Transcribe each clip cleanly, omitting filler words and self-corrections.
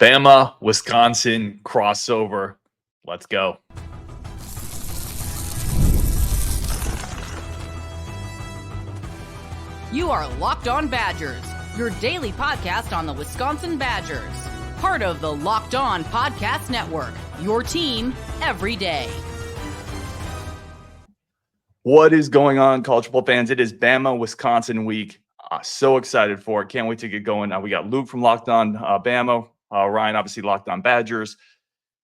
Bama, Wisconsin crossover. Let's go. You are Locked On Badgers, your daily podcast on the Wisconsin Badgers. Part of the Locked On Podcast Network, your team every day. What is going on, college football fans? It is Bama, Wisconsin week. So excited for it. Can't wait to get going. We got Luke from Locked On Bama, Ryan, obviously Locked On Badgers.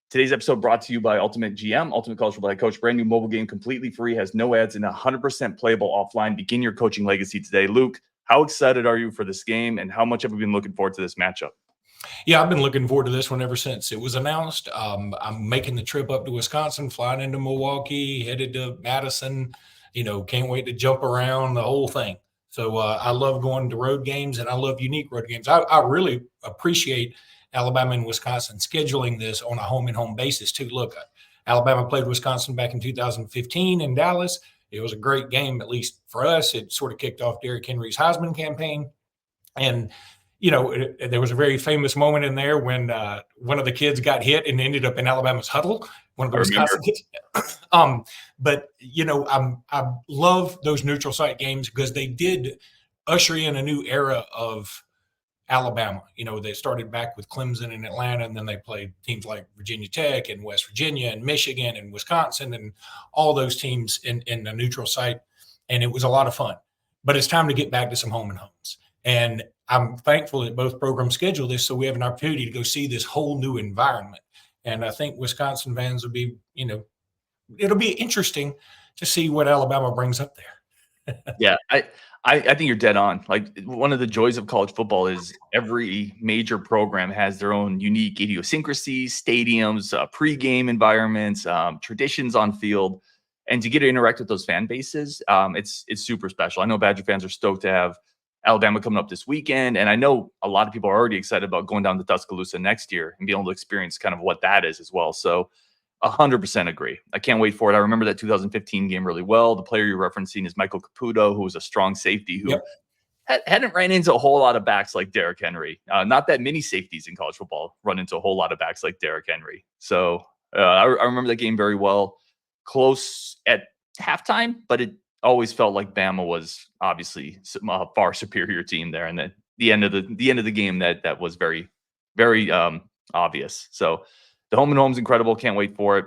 Today's episode brought to you by Ultimate GM, Ultimate College Football Head Coach. Brand new mobile game, completely free, has no ads, and 100% playable offline. Begin your coaching legacy today. Luke, how excited are you for this game, and how much have we been looking forward to this matchup? Yeah, I've been looking forward to this one ever since it was announced. I'm making the trip up to Wisconsin, flying into Milwaukee, headed to Madison. Can't wait to jump around, the whole thing. So I love going to road games, and I love unique road games. I really appreciate Alabama and Wisconsin scheduling this on a home-and-home basis, too. Look, Alabama played Wisconsin back in 2015 in Dallas. It was a great game, at least for us. It sort of kicked off Derrick Henry's Heisman campaign. And, there was a very famous moment in there when one of the kids got hit and ended up in Alabama's huddle. One of the Wisconsin kids. But I love those neutral site games because they did usher in a new era of Alabama. They started back with Clemson and Atlanta, and then they played teams like Virginia Tech and West Virginia and Michigan and Wisconsin and all those teams in the neutral site. And it was a lot of fun. But it's time to get back to some home and homes. And I'm thankful that both programs schedule this so we have an opportunity to go see this whole new environment. And I think Wisconsin fans will be, it'll be interesting to see what Alabama brings up there. Yeah, I think you're dead on. Like, one of the joys of college football is every major program has their own unique idiosyncrasies, stadiums, pregame environments, traditions on field. And to get to interact with those fan bases, it's super special. I know Badger fans are stoked to have Alabama coming up this weekend. And I know a lot of people are already excited about going down to Tuscaloosa next year and being able to experience kind of what that is as well. So 100% agree. I can't wait for it. I remember that 2015 game really well. The player you're referencing is Michael Caputo, who was a strong safety who hadn't ran into a whole lot of backs like Derrick Henry. Not that many safeties in college football run into a whole lot of backs like Derrick Henry. So I remember that game very well. Close at halftime, but it always felt like Bama was obviously a far superior team there. And then the end of the game that was very, very obvious. So the home and home's incredible. Can't wait for it.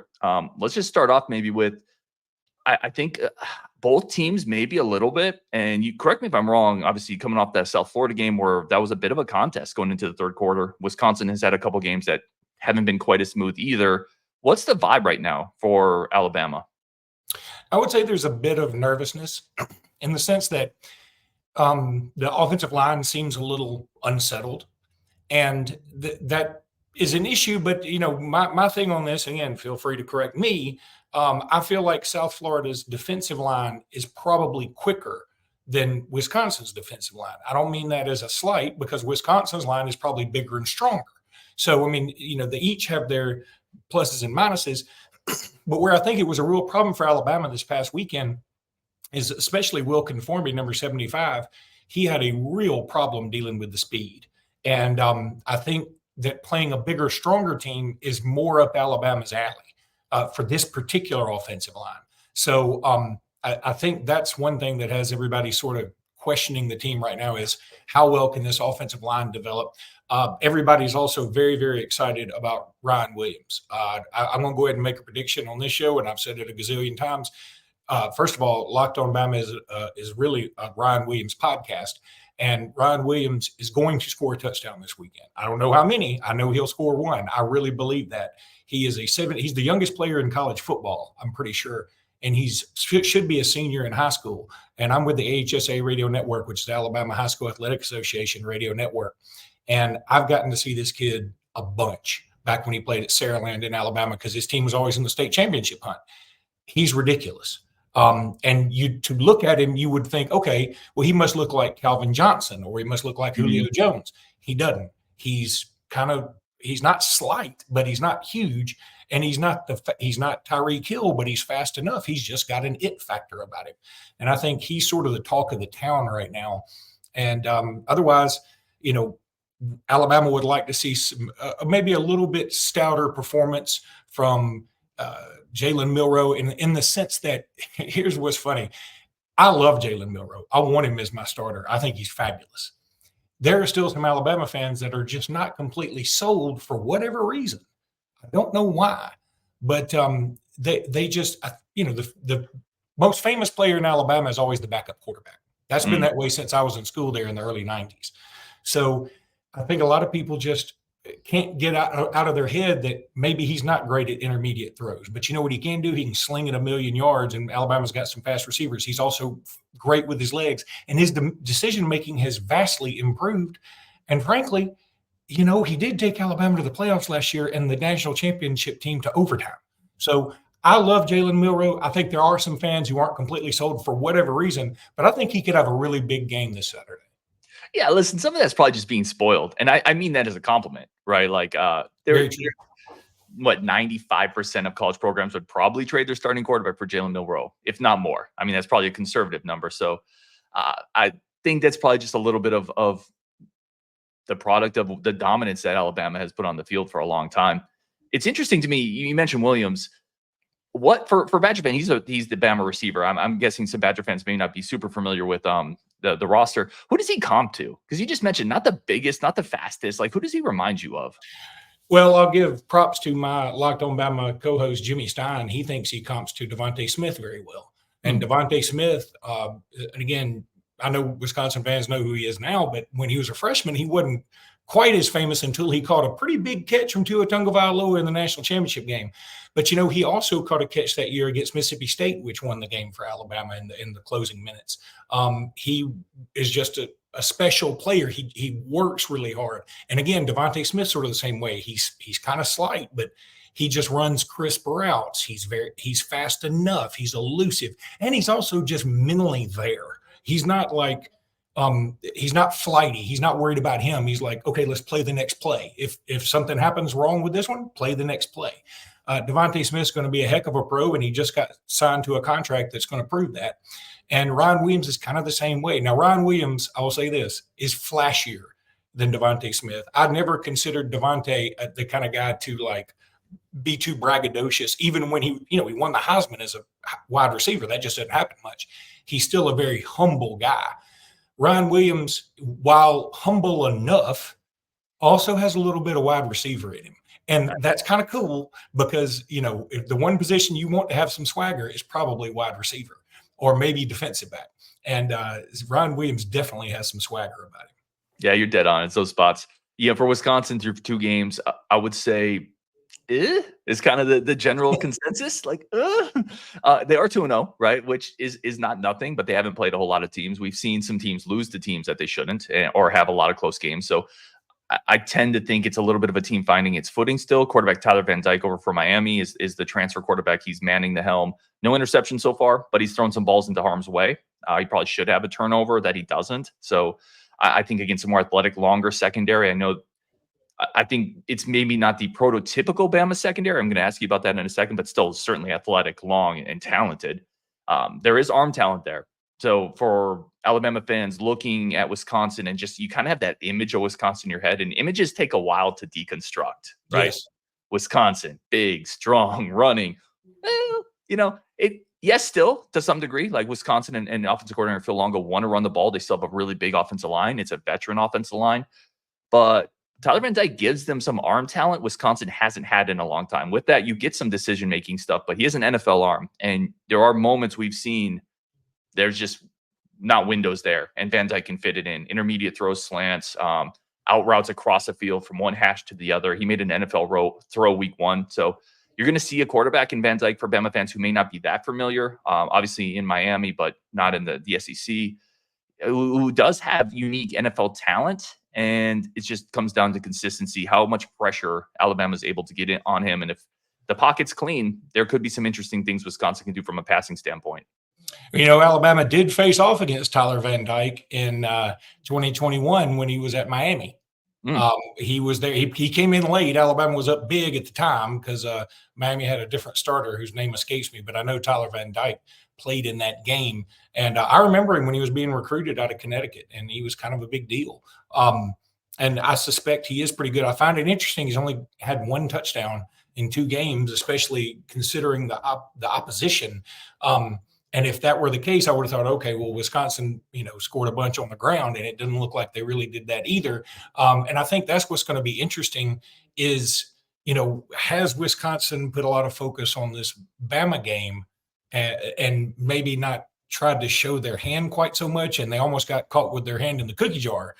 Let's just start off maybe with, I think both teams maybe a little bit, and you correct me if I'm wrong, obviously coming off that South Florida game where that was a bit of a contest going into the third quarter. Wisconsin has had a couple games that haven't been quite as smooth either. What's the vibe right now for Alabama? I would say there's a bit of nervousness in the sense that the offensive line seems a little unsettled. And that is an issue. But, my thing on this, again, feel free to correct me. I feel like South Florida's defensive line is probably quicker than Wisconsin's defensive line. I don't mean that as a slight, because Wisconsin's line is probably bigger and stronger. So, they each have their pluses and minuses. But where I think it was a real problem for Alabama this past weekend is especially Will Conformity, number 75. He had a real problem dealing with the speed. And I think that playing a bigger, stronger team is more up Alabama's alley for this particular offensive line. So I think that's one thing that has everybody sort of questioning the team right now is how well can this offensive line develop? Everybody's also very, very excited about Ryan Williams. I'm going to go ahead and make a prediction on this show, and I've said it a gazillion times. First of all, Locked On Bama is really a Ryan Williams podcast, and Ryan Williams is going to score a touchdown this weekend. I don't know how many. I know he'll score one. I really believe that. He's the youngest player in college football, I'm pretty sure, and should be a senior in high school. And I'm with the AHSA Radio Network, which is the Alabama High School Athletic Association Radio Network. And I've gotten to see this kid a bunch back when he played at Saraland in Alabama because his team was always in the state championship hunt. He's ridiculous. And to look at him, you would think, okay, well, he must look like Calvin Johnson or he must look like Julio Jones. He doesn't. He's not slight, but he's not huge. And he's not Tyreek Hill, but he's fast enough. He's just got an it factor about him. And I think he's sort of the talk of the town right now. And otherwise, Alabama would like to see some, maybe a little bit stouter performance from Jalen Milroe in the sense that here's what's funny. I love Jalen Milroe. I want him as my starter. I think he's fabulous. There are still some Alabama fans that are just not completely sold for whatever reason. I don't know why, but they just, the most famous player in Alabama is always the backup quarterback. That's been that way since I was in school there in the early 90s. So I think a lot of people just can't get out of their head that maybe he's not great at intermediate throws. But you know what he can do? He can sling it 1,000,000 yards, and Alabama's got some fast receivers. He's also great with his legs, and his decision-making has vastly improved. And frankly, he did take Alabama to the playoffs last year and the national championship team to overtime. So I love Jalen Milroe. I think there are some fans who aren't completely sold for whatever reason, but I think he could have a really big game this Saturday. Yeah, listen, some of that's probably just being spoiled. And I mean that as a compliment, right? Like what 95% of college programs would probably trade their starting quarterback for Jalen Milroe, if not more. I mean, that's probably a conservative number. So I think that's probably just a little bit of the product of the dominance that Alabama has put on the field for a long time. It's interesting to me. You mentioned Williams. What for Badger fan? He's the Bama receiver. I'm guessing some Badger fans may not be super familiar with the roster. Who does he comp to? Because you just mentioned not the biggest, not the fastest. Like, who does he remind you of? Well, I'll give props to my Locked On Bama co-host Jimmy Stein. He thinks he comps to Devontae Smith very well. And Devontae Smith, and again, I know Wisconsin fans know who he is now, but when he was a freshman, he wasn't quite as famous until he caught a pretty big catch from Tua Tagovailoa in the national championship game. But, he also caught a catch that year against Mississippi State, which won the game for Alabama in the closing minutes. He is just a special player. He works really hard. And again, Devontae Smith sort of the same way. He's kind of slight, but he just runs crisp routes. He's fast enough. He's elusive. And he's also just mentally there. He's not like, he's not flighty. He's not worried about him. He's like, okay, let's play the next play. If something happens wrong with this one, play the next play. Devontae Smith's going to be a heck of a pro, and he just got signed to a contract that's going to prove that. And Ryan Williams is kind of the same way. Now, Ryan Williams, I will say this, is flashier than Devontae Smith. I've never considered Devontae the kind of guy to like be too braggadocious. Even when he won the Heisman as a wide receiver, that just didn't happen much. He's still a very humble guy. Ryan Williams, while humble enough, also has a little bit of wide receiver in him. And that's kind of cool because, if the one position you want to have some swagger is probably wide receiver or maybe defensive back. And Ryan Williams definitely has some swagger about him. Yeah, you're dead on. It's those spots. Yeah, for Wisconsin through 2 games, I would say is kind of the general consensus. Like, they are 2-0, right? Which is not nothing, but they haven't played a whole lot of teams. We've seen some teams lose to teams that they shouldn't or have a lot of close games. So I tend to think it's a little bit of a team finding its footing still. Quarterback Tyler Van Dyke over for Miami is the transfer quarterback. He's manning the helm. No interception so far, but he's thrown some balls into harm's way. He probably should have a turnover that he doesn't. So I think against a more athletic, longer secondary, I think it's maybe not the prototypical Bama secondary. I'm going to ask you about that in a second, but still certainly athletic, long, and talented. There is arm talent there. So for Alabama fans looking at Wisconsin and just you kind of have that image of Wisconsin in your head, and images take a while to deconstruct, right? Yes. Wisconsin, big, strong, running. Still to some degree, like Wisconsin and offensive coordinator Phil Longo want to run the ball. They still have a really big offensive line. It's a veteran offensive line, but Tyler Van Dyke gives them some arm talent Wisconsin hasn't had in a long time. With that, you get some decision-making stuff, but he has an NFL arm, and there are moments we've seen there's just not windows there, and Van Dyke can fit it in. Intermediate throws, slants, out routes across the field from one hash to the other. He made an NFL throw week 1. So you're going to see a quarterback in Van Dyke for Bama fans who may not be that familiar, obviously in Miami, but not in the SEC, who does have unique NFL talent. And it just comes down to consistency, how much pressure Alabama is able to get in on him. And if the pocket's clean, there could be some interesting things Wisconsin can do from a passing standpoint. Alabama did face off against Tyler Van Dyke in 2021 when he was at Miami. He was there. He came in late. Alabama was up big at the time because Miami had a different starter whose name escapes me, but I know Tyler Van Dyke played in that game. And I remember him when he was being recruited out of Connecticut, and he was kind of a big deal. And I suspect he is pretty good. I find it interesting. He's only had one touchdown in 2 games, especially considering the opposition. And if that were the case, I would have thought, okay, well, Wisconsin, scored a bunch on the ground, and it didn't look like they really did that either. And I think that's what's going to be interesting is, has Wisconsin put a lot of focus on this Bama game and maybe not tried to show their hand quite so much, and they almost got caught with their hand in the cookie jar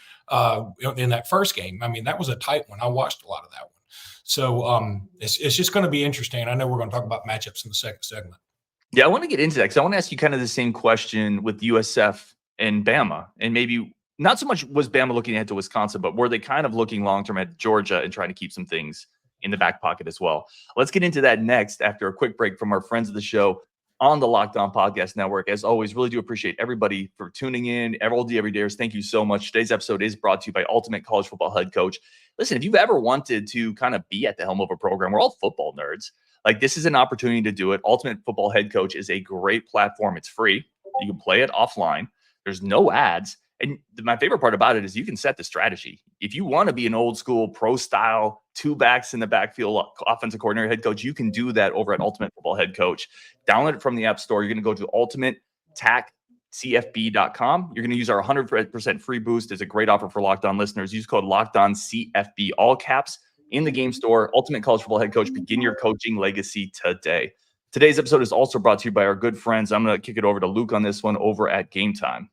in that first game. I mean, that was a tight one. I watched a lot of that one. So it's just going to be interesting. I know we're going to talk about matchups in the second segment. Yeah, I want to get into that because I want to ask you kind of the same question with USF and Bama. And maybe not so much was Bama looking ahead to Wisconsin, but were they kind of looking long-term at Georgia and trying to keep some things in the back pocket as well? Let's get into that next after a quick break from our friends of the show on the Locked On Podcast Network. As always, really do appreciate everybody for tuning in. All the everydayers, thank you so much. Today's episode is brought to you by Ultimate College Football Head Coach. Listen, if you've ever wanted to kind of be at the helm of a program, we're all football nerds. Like, this is an opportunity to do it. Ultimate Football Head Coach is a great platform. It's free. You can play it offline. There's no ads. And my favorite part about it is you can set the strategy. If you want to be an old school pro style, 2 backs in the backfield offensive coordinator head coach, you can do that over at Ultimate Football Head Coach. Download it from the App Store. You're going to go to ultimatetacfb.com. You're going to use our 100% free boost. It's a great offer for Locked On listeners. Use code LOCKEDONCFB, all caps, in the game store. Ultimate College Football Head Coach. Begin your coaching legacy today. Today's episode is also brought to you by our good friends. I'm going to kick it over to Luke on this one over at Game Time.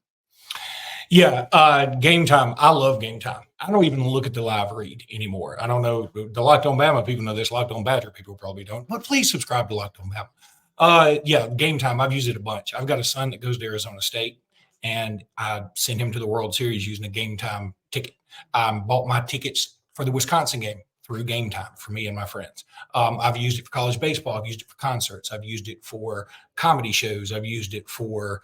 Yeah, Game Time. I love Game Time. I don't even look at the live read anymore. I don't know. The Locked On Bama people know this. Locked On Badger people probably don't. But please subscribe to Locked On Bama. Yeah, Game Time. I've used it a bunch. I've got a son that goes to Arizona State, and I sent him to the World Series using a Game Time ticket. I bought my tickets for the Wisconsin game through Game Time for me and my friends. I've used it for college baseball. I've used it for concerts. I've used it for comedy shows. I've used it for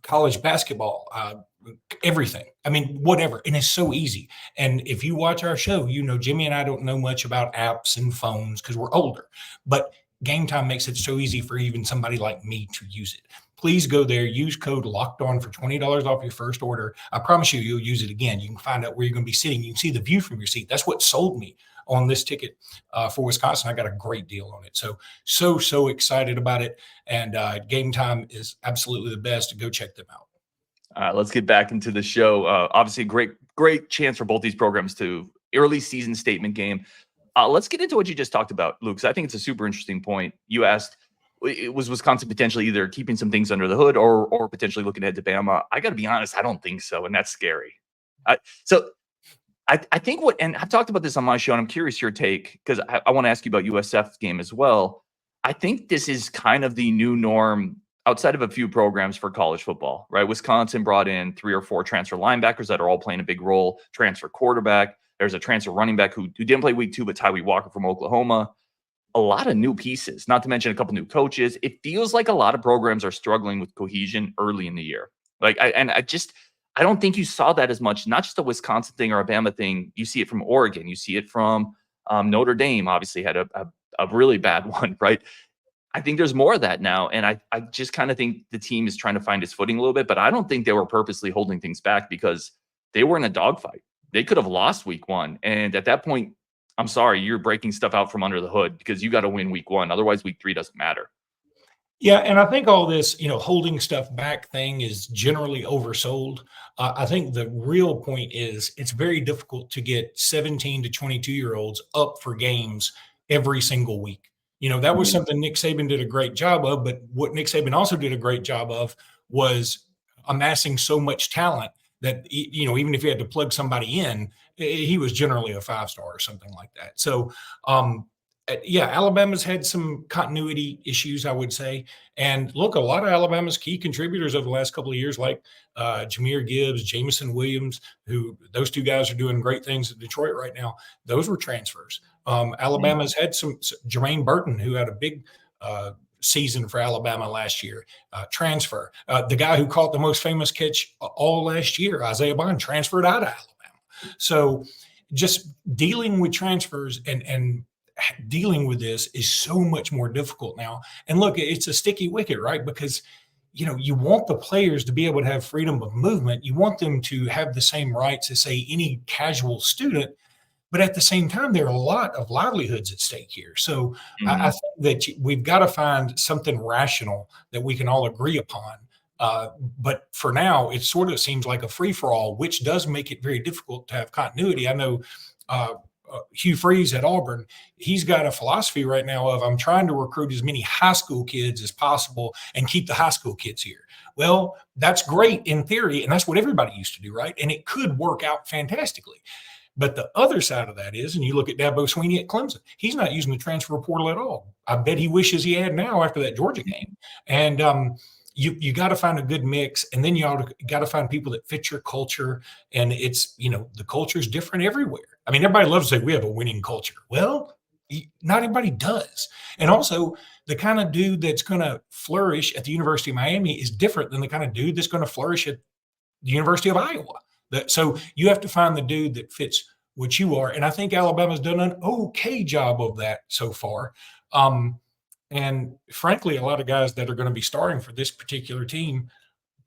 college basketball, everything. I mean, whatever. And it's so easy. And if you watch our show, Jimmy and I don't know much about apps and phones because we're older. But Game Time makes it so easy for even somebody like me to use it. Please go there, use code LOCKEDON for $20 off your first order. I promise you'll use it again. You can find out where you're going to be sitting. You can see the view from your seat. That's what sold me on this ticket for Wisconsin. I got a great deal on it. So excited about it. And Game Time is absolutely the best. Go check them out. All right, let's get back into the show. Obviously, great chance for both these programs to early season statement game. Let's get into what you just talked about, Luke, because I think it's a super interesting point. You asked, was Wisconsin potentially either keeping some things under the hood or potentially looking ahead to Bama? I got to be honest, I don't think so, and that's scary. I think and I've talked about this on my show, and I'm curious your take, because I want to ask you about USF game as well. I think this is kind of the new norm outside of a few programs for college football, right? Wisconsin brought in 3 or 4 transfer linebackers that are all playing a big role, transfer quarterback. There's a transfer running back who didn't play week 2, but Tyree Walker from Oklahoma. A lot of new pieces, not to mention a couple new coaches. It feels like a lot of programs are struggling with cohesion early in the year. I don't think you saw that as much, not just a Wisconsin thing or a Bama thing. You see it from Oregon. You see it from Notre Dame, obviously had a really bad one, right? I think there's more of that now. And I just kind of think the team is trying to find its footing a little bit, but I don't think they were purposely holding things back because they were in a dogfight. They could have lost week 1. And at that point, I'm sorry, you're breaking stuff out from under the hood because you got to win week 1. Otherwise, week 3 doesn't matter. Yeah, and I think all this, holding stuff back thing is generally oversold. I think the real point is it's very difficult to get 17 to 22-year-olds up for games every single week. That was something Nick Saban did a great job of, but what Nick Saban also did a great job of was amassing so much talent that, even if you had to plug somebody in, he was generally a 5-star or something like that. So, yeah, Alabama's had some continuity issues, I would say. And look, a lot of Alabama's key contributors over the last couple of years, like Jahmyr Gibbs, Jamison Williams, who those 2 guys are doing great things at Detroit right now. Those were transfers. Alabama's had some Jermaine Burton, who had a big season for Alabama last year, transfer. The guy who caught the most famous catch all last year, Isaiah Bond, transferred out of Alabama. So just dealing with transfers and dealing with this is so much more difficult now. And look, it's a sticky wicket, right? Because you want the players to be able to have freedom of movement. You want them to have the same rights as, say, any casual student. But at the same time, there are a lot of livelihoods at stake here. So I think that we've got to find something rational that we can all agree upon. But for now, it sort of seems like a free-for-all, which does make it very difficult to have continuity. I know Hugh Freeze at Auburn, he's got a philosophy right now of, I'm trying to recruit as many high school kids as possible and keep the high school kids here. Well, that's great in theory, and that's what everybody used to do, right? And it could work out fantastically. But the other side of that is, and you look at Dabo Swinney at Clemson, he's not using the transfer portal at all. I bet he wishes he had now after that Georgia game. And you got to find a good mix, and then you got to find people that fit your culture. And it's, the culture is different everywhere. I mean, everybody loves to say we have a winning culture. Well, not everybody does. And also, the kind of dude that's going to flourish at the University of Miami is different than the kind of dude that's going to flourish at the University of Iowa. So you have to find the dude that fits what you are. And I think Alabama's done an okay job of that so far. And frankly, a lot of guys that are going to be starting for this particular team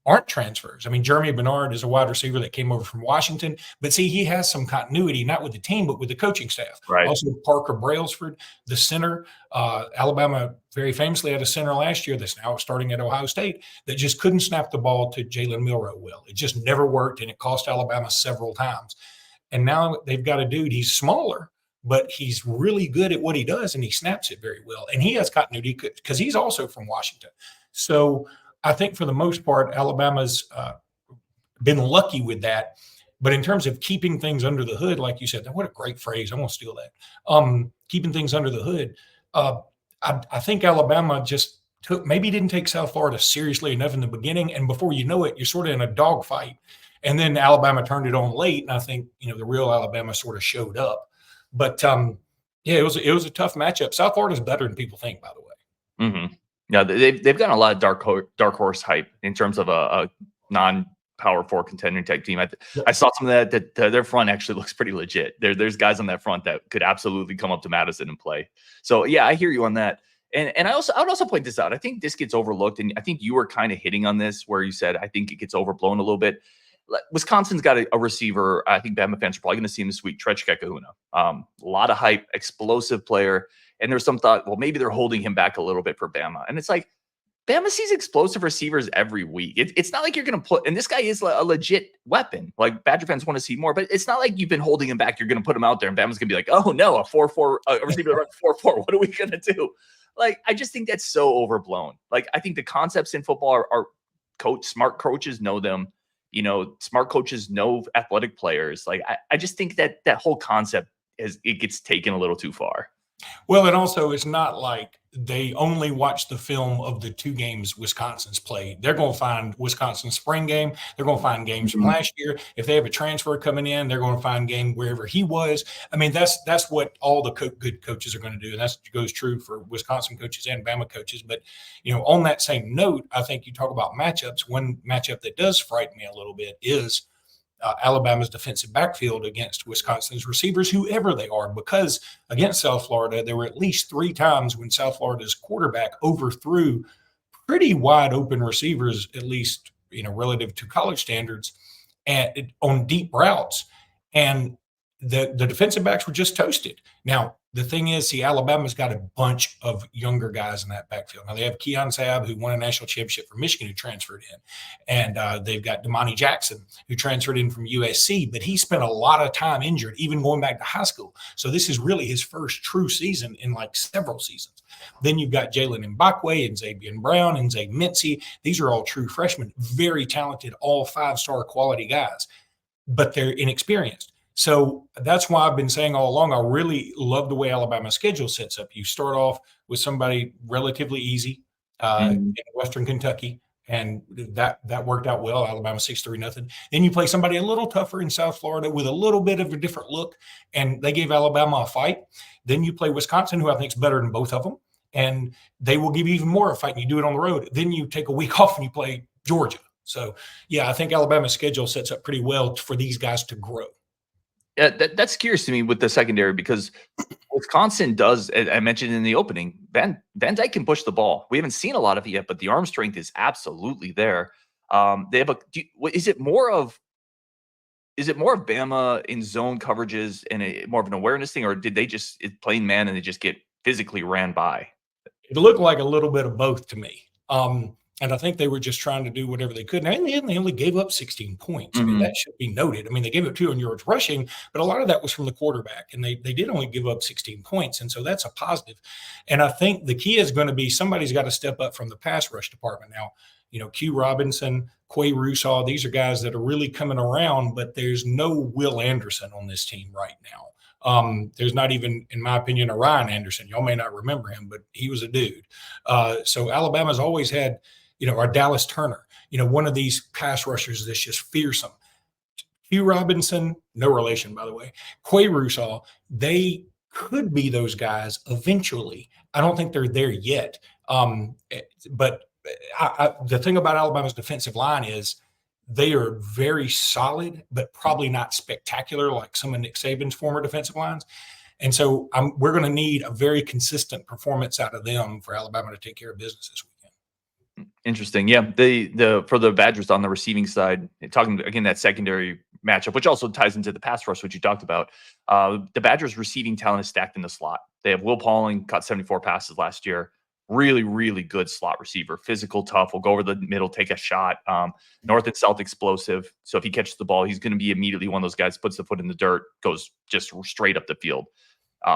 aren't transfers. I mean, Jeremy Bernard is a wide receiver that came over from Washington, but see, he has some continuity, not with the team, but with the coaching staff. Right. Also, Parker Brailsford, the center. Alabama very famously had a center last year that's now starting at Ohio State that just couldn't snap the ball to Jalen Milroe well. It just never worked, and it cost Alabama several times. And now they've got a dude, he's smaller, but he's really good at what he does, and he snaps it very well. And he has continuity because he's also from Washington. So I think for the most part, Alabama's been lucky with that. But in terms of keeping things under the hood, like you said, what a great phrase. I'm going to steal that. Keeping things under the hood. I think Alabama just maybe didn't take South Florida seriously enough in the beginning. And before you know it, you're sort of in a dogfight. And then Alabama turned it on late. And I think, the real Alabama sort of showed up. But it was a tough matchup. South Florida's better than people think, by the way. Mm-hmm. Yeah, they've gotten a lot of dark horse hype in terms of a non-power 4 contending type team. I saw some of that their front actually looks pretty legit. There's guys on that front that could absolutely come up to Madison and play. So yeah, I hear you on that. And I would also point this out. I think this gets overlooked, and I think you were kind of hitting on this where you said I think it gets overblown a little bit. Wisconsin's got a receiver. I think Bama fans are probably going to see him this week, Trechka Kahuna. A lot of hype, explosive player. And there's some thought, well, maybe they're holding him back a little bit for Bama. And it's like, Bama sees explosive receivers every week. It's not like you're going to put, and this guy is a legit weapon. Like, Badger fans want to see more, but it's not like you've been holding him back. You're going to put him out there, and Bama's going to be like, oh no, a 4-4, a receiver that runs 4-4. What are we going to do? Like, I just think that's so overblown. Like, I think the concepts in football are smart coaches know them. Smart coaches know athletic players. Like, I just think that whole concept it gets taken a little too far. Well, and also it's not like they only watch the film of the 2 games Wisconsin's played. They're going to find Wisconsin's spring game. They're going to find games from last year. If they have a transfer coming in, they're going to find game wherever he was. I mean, that's what all the good coaches are going to do. And that goes true for Wisconsin coaches and Bama coaches. But, on that same note, I think you talk about matchups. One matchup that does frighten me a little bit is Alabama's defensive backfield against Wisconsin's receivers, whoever they are, because against South Florida, there were at least 3 times when South Florida's quarterback overthrew pretty wide open receivers, at least, relative to college standards, and on deep routes. And the defensive backs were just toasted. Now, the thing is, Alabama's got a bunch of younger guys in that backfield. Now, they have Keon Sabb, who won a national championship for Michigan, who transferred in. And they've got Damani Jackson, who transferred in from USC. But he spent a lot of time injured, even going back to high school. So this is really his first true season in like several seasons. Then you've got Jalen Mbakwe and Xavier Brown and Zay Mincy. These are all true freshmen, very talented, all 5-star quality guys. But they're inexperienced. So that's why I've been saying all along, I really love the way Alabama's schedule sets up. You start off with somebody relatively easy in Western Kentucky, and that worked out well. Alabama 6-3-0. Then you play somebody a little tougher in South Florida with a little bit of a different look, and they gave Alabama a fight. Then you play Wisconsin, who I think is better than both of them, and they will give you even more of a fight, and you do it on the road. Then you take a week off and you play Georgia. So, yeah, I think Alabama's schedule sets up pretty well for these guys to grow. Yeah, that's curious to me with the secondary because Wisconsin does. I mentioned in the opening, Van Dyke can push the ball. We haven't seen a lot of it yet, but the arm strength is absolutely there. They have is it more of Bama in zone coverages and more of an awareness thing, or did they just plain man and they just get physically ran by? It looked like a little bit of both to me. And I think they were just trying to do whatever they could. And in the end, they only gave up 16 points. I mean, that should be noted. I mean, they gave up 200 yards rushing, but a lot of that was from the quarterback. And they did only give up 16 points. And so that's a positive. And I think the key is going to be somebody's got to step up from the pass rush department. Now, Q Robinson, Quay Russaw, these are guys that are really coming around, but there's no Will Anderson on this team right now. There's not even, in my opinion, a Ryan Anderson. Y'all may not remember him, but he was a dude. So Alabama's always had, our Dallas Turner, one of these pass rushers that's just fearsome. Hugh Robinson, no relation, by the way. Quay Russaw, they could be those guys eventually. I don't think they're there yet. But the thing about Alabama's defensive line is they are very solid, but probably not spectacular like some of Nick Saban's former defensive lines. And so we're going to need a very consistent performance out of them for Alabama to take care of business this weekend. Interesting. Yeah. For the Badgers on the receiving side, talking again, that secondary matchup, which also ties into the pass rush, which you talked about. The Badgers receiving talent is stacked in the slot. They have Will Pauling, caught 74 passes last year. Really, really good slot receiver, physical, tough, will go over the middle, take a shot. North and South explosive. So if he catches the ball, he's going to be immediately one of those guys, puts the foot in the dirt, goes just straight up the field.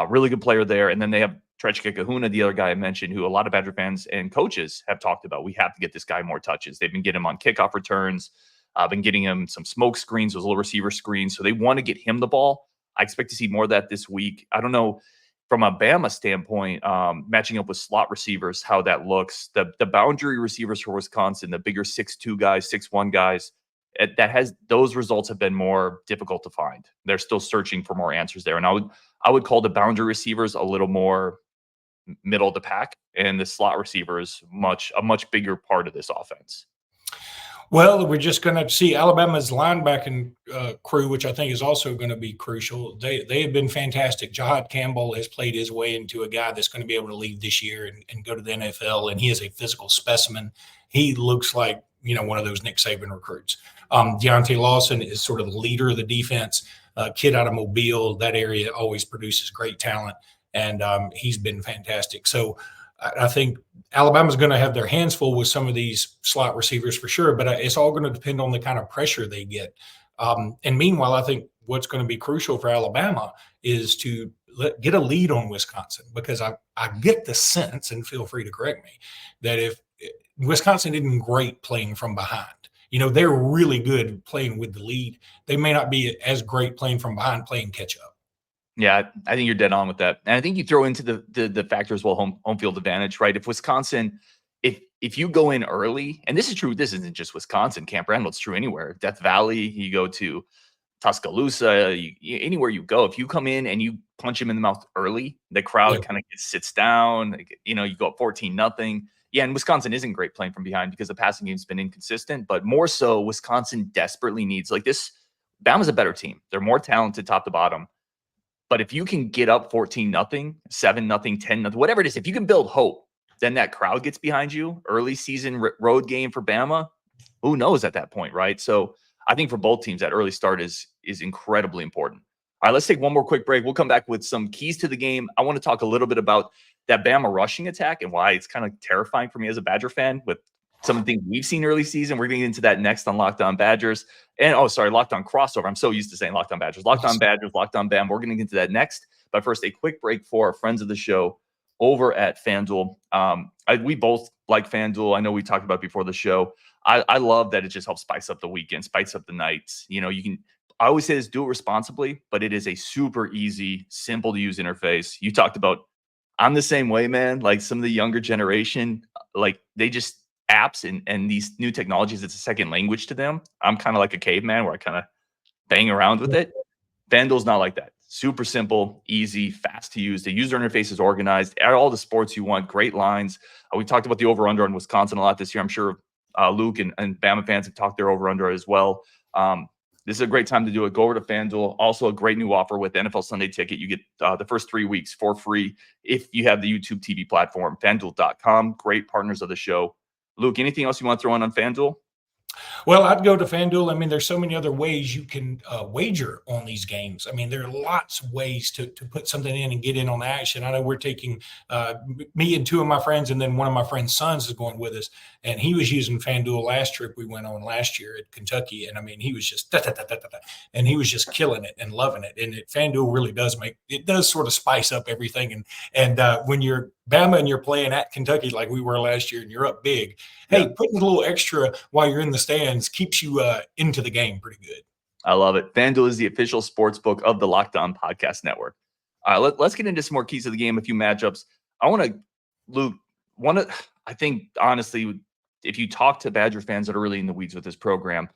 Really good player there. And then they have Trechka Kahuna, the other guy I mentioned, who a lot of Badger fans and coaches have talked about. We have to get this guy more touches. They've been getting him on kickoff returns, been getting him some smoke screens, those little receiver screens. So they want to get him the ball. I expect to see more of that this week. I don't know from a Bama standpoint, matching up with slot receivers, how that looks. The boundary receivers for Wisconsin, the bigger 6'2 guys, 6'1 guys, those results have been more difficult to find. They're still searching for more answers there. And I would call the boundary receivers a little more middle of the pack, and the slot receivers a much bigger part of this offense. Well, we're just going to see Alabama's linebacking crew, which I think is also going to be crucial. They have been fantastic. Jahad Campbell has played his way into a guy that's going to be able to leave this year and go to the NFL, and he is a physical specimen. He looks like, one of those Nick Saban recruits. Deontay Lawson is sort of the leader of the defense. Kid out of Mobile, that area always produces great talent, and he's been fantastic. So I think Alabama's going to have their hands full with some of these slot receivers for sure, but it's all going to depend on the kind of pressure they get. And meanwhile, I think what's going to be crucial for Alabama is to get a lead on Wisconsin, because I get the sense, and feel free to correct me, that if Wisconsin isn't great playing from behind, they're really good playing with the lead. They may not be as great playing from behind, playing catch up. Yeah, I think you're dead on with that. And I think you throw into the factor as well, home field advantage, right? If Wisconsin, if you go in early, and this is true, this isn't just Wisconsin, Camp Randall, it's true anywhere. Death Valley, you go to Tuscaloosa, anywhere you go, if you come in and you punch him in the mouth early, the crowd kind of sits down, you go up 14-0. Yeah, and Wisconsin isn't great playing from behind because the passing game's been inconsistent, but more so Wisconsin desperately needs, like this, Bama's a better team. They're more talented top to bottom. But if you can get up 14-0, 7-0, 10-0, whatever it is, if you can build hope, then that crowd gets behind you. Early season road game for Bama, who knows at that point, right? So I think for both teams, that early start is incredibly important. All right, let's take one more quick break. We'll come back with some keys to the game. I want to talk a little bit about that Bama rushing attack and why it's kind of terrifying for me as a Badger fan with some of the things we've seen early season. We're getting into that next on Locked On Badgers. And, Locked On Crossover. I'm so used to saying Locked On Badgers. Locked On Badgers, Locked On Bama. We're going to get into that next. But first, a quick break for our friends of the show over at FanDuel. We both like FanDuel. I know we talked about it before the show. I love that it just helps spice up the weekend, spice up the nights. I always say this, do it responsibly, but it is a super easy, simple to use interface. You talked about, I'm the same way, man. Like some of the younger generation, like they just apps and these new technologies, it's a second language to them. I'm kind of like a caveman where I kind of bang around with it. FanDuel's not like that. Super simple, easy, fast to use. The user interface is organized. Add all the sports you want. Great lines. We talked about the over-under in Wisconsin a lot this year. I'm sure Luke and Bama fans have talked their over-under as well. This is a great time to do it. Go over to FanDuel. Also, a great new offer with NFL Sunday Ticket. You get the first 3 weeks for free if you have the YouTube TV platform, FanDuel.com. Great partners of the show. Luke, anything else you want to throw in on FanDuel? Well, I'd go to FanDuel. I mean, there's so many other ways you can wager on these games. I mean, there are lots of ways to put something in and get in on the action. I know we're taking me and 2 of my friends, and then one of my friend's sons is going with us, and he was using FanDuel last trip we went on last year at Kentucky. And I mean, he was just and he was just killing it and loving it. And FanDuel really does sort of spice up everything. And when you're Bama and you're playing at Kentucky like we were last year and you're up big, hey, putting a little extra while you're in the stands keeps you into the game pretty good. I love it. FanDuel is the official sports book of the Locked On Podcast Network. All right, let's get into some more keys of the game, a few matchups. I want to, Luke, I think, honestly, if you talk to Badger fans that are really in the weeds with this program,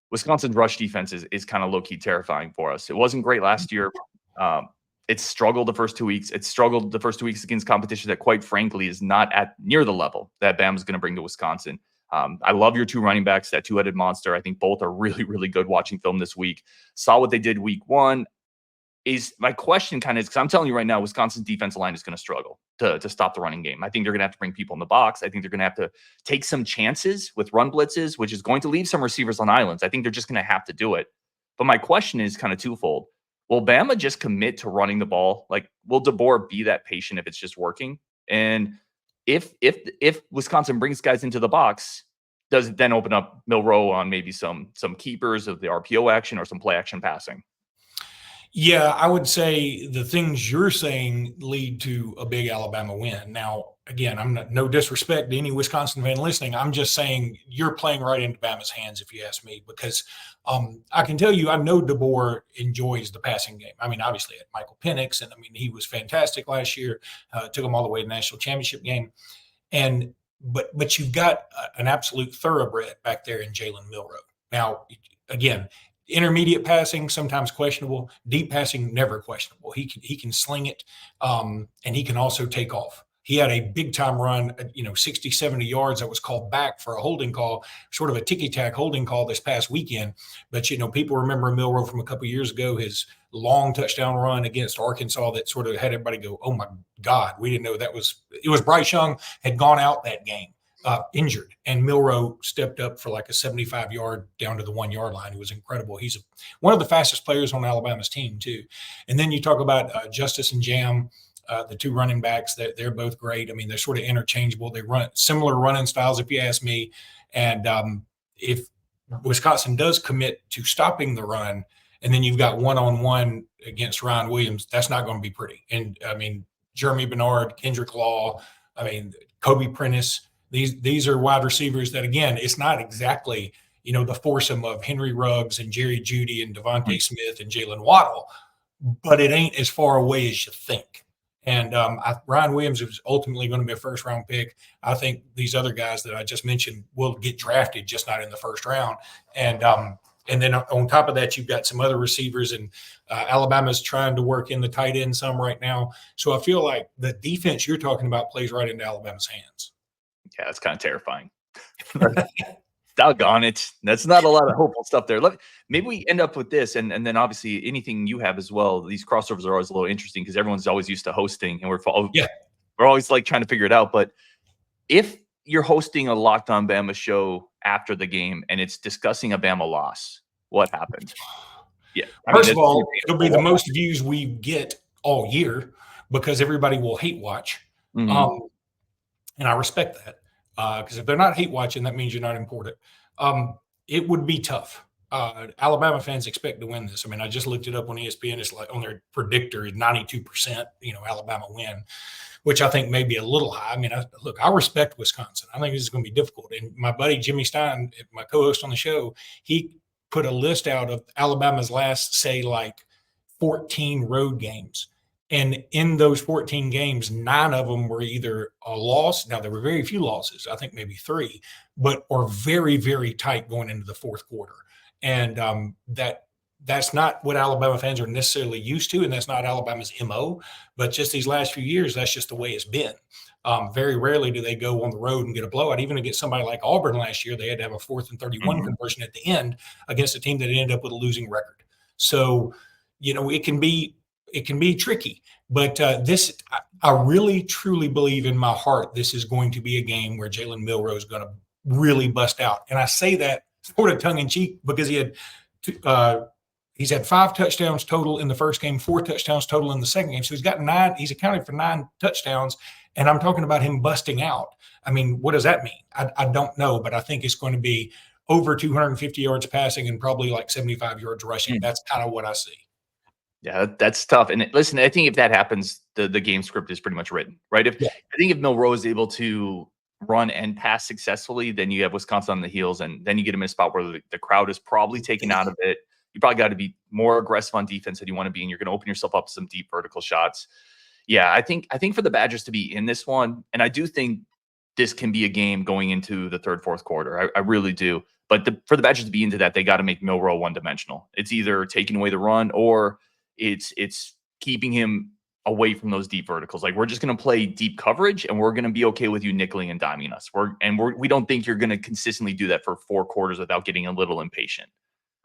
Wisconsin's rush defense is kind of low-key terrifying for us. It wasn't great last year. It struggled the first 2 weeks. It struggled the first 2 weeks against competition that, quite frankly, is not at near the level that Bama's going to bring to Wisconsin. I love your 2 running backs, that 2-headed monster. I think both are really, really good watching film this week. Saw what they did week 1. Is my question kind of is, because I'm telling you right now, Wisconsin's defensive line is going to struggle to stop the running game. I think they're going to have to bring people in the box. I think they're going to have to take some chances with run blitzes, which is going to leave some receivers on islands. I think they're just going to have to do it. But my question is kind of twofold. Will Bama just commit to running the ball? Like, will DeBoer be that patient if it's just working? And if Wisconsin brings guys into the box, does it then open up Milroe on maybe some keepers of the RPO action or some play action passing? Yeah, I would say the things you're saying lead to a big Alabama win. Now, again, I'm not, no disrespect to any Wisconsin fan listening. I'm just saying you're playing right into Bama's hands, if you ask me, because I can tell you, I know DeBoer enjoys the passing game. I mean, obviously at Michael Penix, and I mean, he was fantastic last year, took him all the way to the national championship game. But you've got an absolute thoroughbred back there in Jalen Milroe. Now, again, intermediate passing, sometimes questionable. Deep passing, never questionable. He can sling it, and he can also take off. He had a big-time run, 60, 70 yards that was called back for a holding call, sort of a ticky-tack holding call this past weekend. But, people remember Milroe from a couple of years ago, his long touchdown run against Arkansas that sort of had everybody go, oh, my God, we didn't know it was Bryce Young had gone out that game. Injured, and Milroe stepped up for like a 75-yard down to the 1-yard line. It was incredible. He's one of the fastest players on Alabama's team too. And then you talk about Justice and Jam, the 2 running backs. They're both great. I mean, they're sort of interchangeable. They run similar running styles, if you ask me. And if Wisconsin does commit to stopping the run, and then you've got one-on-one against Ryan Williams, that's not going to be pretty. And I mean, Jeremy Bernard, Kendrick Law, Kobe Prentice. These are wide receivers that, again, it's not exactly, the foursome of Henry Ruggs and Jerry Jeudy and Devontae Smith and Jalen Waddle, but it ain't as far away as you think. And Ryan Williams is ultimately going to be a first-round pick. I think these other guys that I just mentioned will get drafted, just not in the first round. And then on top of that, you've got some other receivers, and Alabama's trying to work in the tight end some right now. So I feel like the defense you're talking about plays right into Alabama's hands. Yeah, that's kind of terrifying. Doggone it. That's not a lot of hopeful stuff there. Maybe we end up with this, and then obviously anything you have as well. These crossovers are always a little interesting because everyone's always used to hosting, and we're always like trying to figure it out. But if you're hosting a Locked On Bama show after the game and it's discussing a Bama loss, what happened? Yeah. First of all, it'll be the most views we get all year because everybody will hate watch. Mm-hmm. And I respect that. Because if they're not hate watching, that means you're not important. It would be tough. Alabama fans expect to win this. I mean, I just looked it up on ESPN. It's like on their predictor is 92%, Alabama win, which I think may be a little high. I mean, I respect Wisconsin. I think this is going to be difficult. And my buddy Jimmy Stein, my co-host on the show, he put a list out of Alabama's last, say, like 14 road games. And in those 14 games, 9 of them were either a loss. Now, there were very few losses, I think maybe 3, but are very, very tight going into the fourth quarter. And that that's not what Alabama fans are necessarily used to, and that's not Alabama's MO. But just these last few years, that's just the way it's been. Very rarely do they go on the road and get a blowout. Even against somebody like Auburn last year, they had to have a 4th and 31 conversion at the end against a team that ended up with a losing record. So, it can be tricky. But this, I really truly believe in my heart, this is going to be a game where Jalen Milroe is going to really bust out. And I say that sort of tongue in cheek because he's had 5 touchdowns total in the first game, 4 touchdowns total in the second game. So he's got 9. He's accounted for 9 touchdowns. And I'm talking about him busting out. I mean, what does that mean? I don't know, but I think it's going to be over 250 yards passing and probably like 75 yards rushing. That's kind of what I see. Yeah, that's tough. And listen, I think if that happens, the game script is pretty much written, right? I think if Milroe is able to run and pass successfully, then you have Wisconsin on the heels, and then you get him in a spot where the crowd is probably taken out of it. You probably got to be more aggressive on defense than you want to be, and you're going to open yourself up to some deep vertical shots. Yeah, I think for the Badgers to be in this one, and I do think this can be a game going into the third, fourth quarter. I really do. But for the Badgers to be into that, they got to make Milroe one-dimensional. It's either taking away the run or it's keeping him away from those deep verticals. Like, we're just going to play deep coverage, and we're going to be okay with you nickeling and diming us. We don't think you're going to consistently do that for 4 quarters without getting a little impatient.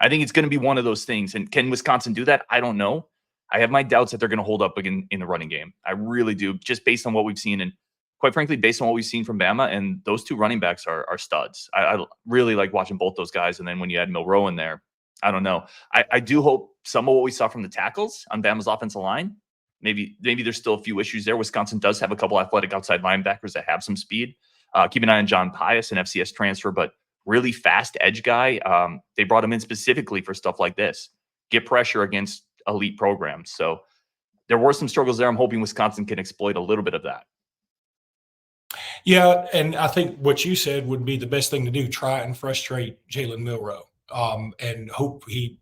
I think it's going to be one of those things. And can Wisconsin do that? I don't know. I have my doubts that they're going to hold up again in the running game. I really do, just based on what we've seen. And quite frankly, based on what we've seen from Bama, and those 2 running backs are studs. I really like watching both those guys. And then when you add Milroe in there, I don't know. I do hope some of what we saw from the tackles on Bama's offensive line, maybe there's still a few issues there. Wisconsin does have a couple athletic outside linebackers that have some speed. Keep an eye on John Pius, an FCS transfer, but really fast edge guy. They brought him in specifically for stuff like this. Get pressure against elite programs. So there were some struggles there. I'm hoping Wisconsin can exploit a little bit of that. Yeah, and I think what you said would be the best thing to do. Try and frustrate Jalen Milroe, and hope he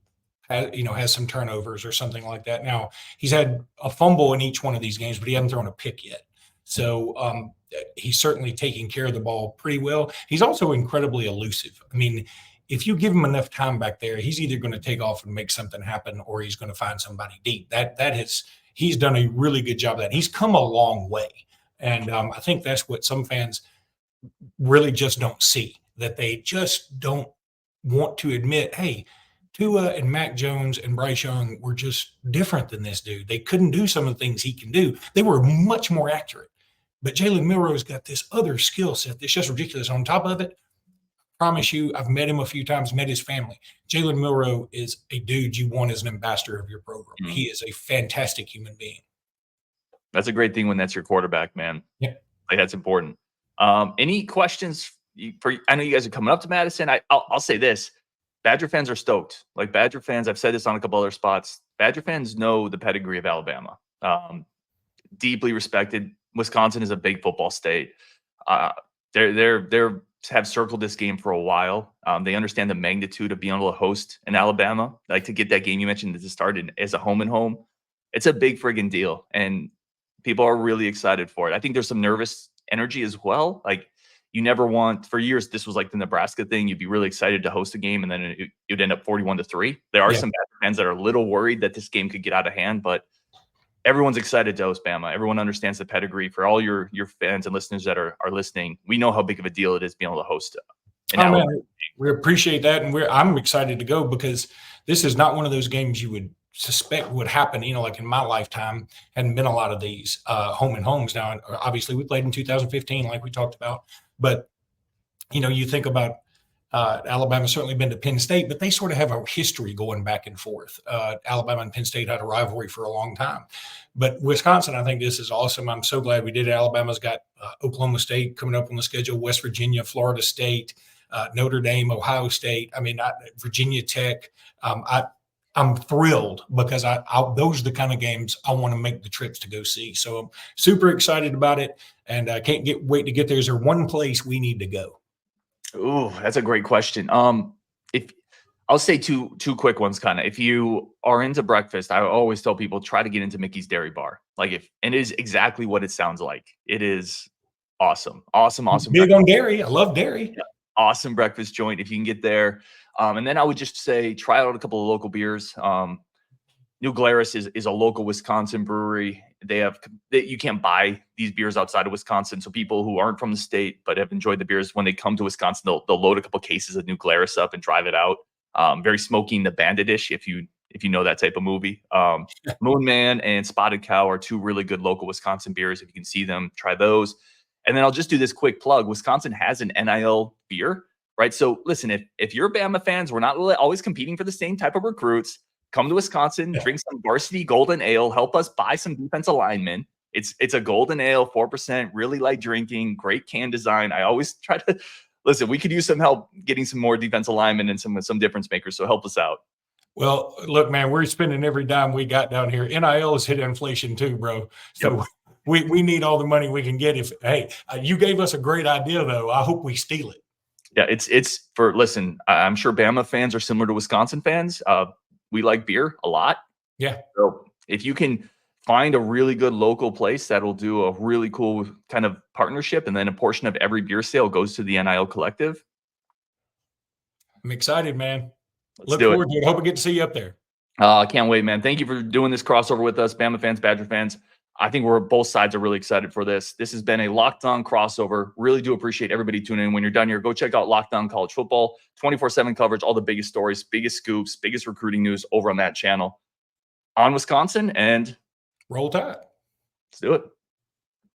has some turnovers or something like that. Now, he's had a fumble in each one of these games, but he hasn't thrown a pick yet. So he's certainly taking care of the ball pretty well. He's also incredibly elusive. I mean, if you give him enough time back there, he's either going to take off and make something happen, or he's going to find somebody deep. He's done a really good job of that. He's come a long way. And I think that's what some fans really just don't see, that they just don't want to admit, hey, Tua and Mac Jones and Bryce Young were just different than this dude. They couldn't do some of the things he can do. They were much more accurate. But Jalen Milroe's got this other skill set that's just ridiculous. On top of it, I promise you, I've met him a few times, met his family. Jalen Milroe is a dude you want as an ambassador of your program. Mm-hmm. He is a fantastic human being. That's a great thing when that's your quarterback, man. Yeah. Like, that's important. Any questions I know you guys are coming up to Madison. I'll say this. Badger fans are stoked. Like, Badger fans, I've said this on a couple other spots. Badger fans know the pedigree of Alabama. Deeply respected. Wisconsin is a big football state. They're have circled this game for a while. They understand the magnitude of being able to host in Alabama. Like, to get that game you mentioned to start as a home and home, it's a big friggin' deal, and people are really excited for it. I think there's some nervous energy as well. Like, you never want, for years, this was like the Nebraska thing. You'd be really excited to host a game, and then it would end up 41-3. There are some Badger fans that are a little worried that this game could get out of hand, but everyone's excited to host Bama. Everyone understands the pedigree. For all your fans and listeners that are listening, we know how big of a deal it is being able to host it. We appreciate that, and I'm excited to go, because this is not one of those games you would suspect would happen. Like in my lifetime, hadn't been a lot of these home and homes. Now, obviously, we played in 2015, like we talked about, but you think about Alabama certainly been to Penn State, but they sort of have a history going back and forth. Alabama and Penn State had a rivalry for a long time. But Wisconsin, I think this is awesome. I'm so glad we did it. Alabama's got Oklahoma State coming up on the schedule, West Virginia, Florida State, Notre Dame, Ohio State. I mean, Virginia Tech. I'm thrilled, because those are the kind of games I want to make the trips to go see. So I'm super excited about it, and I can't wait to get there. Is there one place we need to go? Ooh, that's a great question. If I'll say two quick ones, kind of. If you are into breakfast, I always tell people, try to get into Mickey's Dairy Bar. And it is exactly what it sounds like. It is awesome. Big breakfast. On dairy. I love dairy. Yeah. Awesome breakfast joint. If you can get there, And then I would just say try out a couple of local beers. New Glarus is a local Wisconsin brewery. You can't buy these beers outside of Wisconsin. So people who aren't from the state but have enjoyed the beers, when they come to Wisconsin, they'll load a couple cases of New Glarus up and drive it out. Very smoky in the Bandit-ish, if you know that type of movie. Moon Man and Spotted Cow are two really good local Wisconsin beers. If you can see them, try those. And then I'll just do this quick plug. Wisconsin has an NIL beer, right? So listen, if you're Bama fans, we're not really always competing for the same type of recruits. Come to Wisconsin, drink some varsity golden ale, help us buy some defensive linemen. It's a golden ale, 4%, really light drinking, great can design. I always try to listen, we could use some help getting some more defensive linemen and some difference makers. So help us out. Well, look, man, we're spending every dime we got down here. NIL has hit inflation too, bro. So Yep. we need all the money we can get. You gave us a great idea, though. I hope we steal it. Yeah, it's listen, I'm sure Bama fans are similar to Wisconsin fans. We like beer a lot. Yeah. So if you can find a really good local place that'll do a really cool kind of partnership, and then a portion of every beer sale goes to the NIL collective. I'm excited, man. Let's do it. Forward to it. Hope we get to see you up there. I can't wait, man. Thank you for doing this crossover with us, Bama fans, Badger fans. I think both sides are really excited for this. This has been a Locked On crossover. Really do appreciate everybody tuning in. When you're done here, go check out Locked On College Football, 24/7 coverage, all the biggest stories, biggest scoops, biggest recruiting news over on that channel. On Wisconsin, and Roll Tide. let's do it.